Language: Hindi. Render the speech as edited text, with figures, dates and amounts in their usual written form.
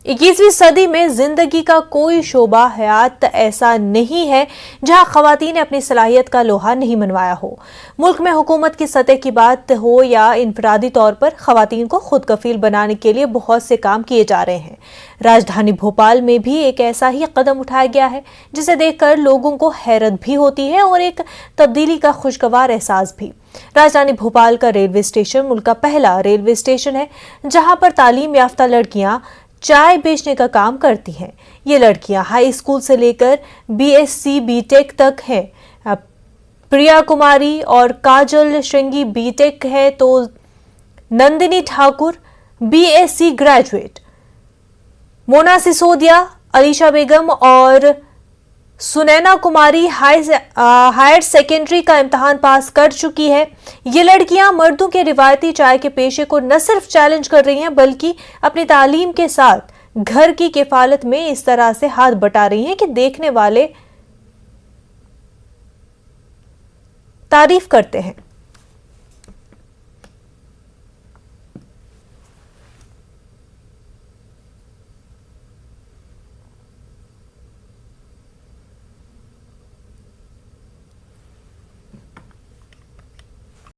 21वीं सदी में जिंदगी का कोई शोबा हयात ऐसा नहीं है जहां खवातीन ने अपनी सलाहियत का लोहा नहीं मनवाया हो। मुल्क में हुकूमत की सतह की बात हो या इनफरादी तौर पर खवातीन को खुद कफील बनाने के लिए बहुत से काम किए जा रहे हैं। राजधानी भोपाल में भी एक ऐसा ही कदम उठाया गया है जिसे देखकर लोगों को हैरत भी होती है और एक तब्दीली का खुशगवार एहसास भी। राजधानी भोपाल का रेलवे स्टेशन मुल्क का पहला रेलवे स्टेशन है जहां पर तालीम याफ्ता लड़कियां चाय बेचने का काम करती हैं। ये लड़कियां हाई स्कूल से लेकर बीएससी बीटेक तक हैं। प्रिया कुमारी और काजल श्रृंगी बीटेक है तो नंदिनी ठाकुर बीएससी ग्रेजुएट, मोना सिसोदिया, अलीशा बेगम और सुनैना कुमारी हायर सेकेंडरी का इम्तिहान पास कर चुकी है। ये लड़कियां मर्दों के रिवायती चाय के पेशे को न सिर्फ चैलेंज कर रही हैं बल्कि अपनी तालीम के साथ घर की किफालत में इस तरह से हाथ बटा रही हैं कि देखने वाले तारीफ करते हैं।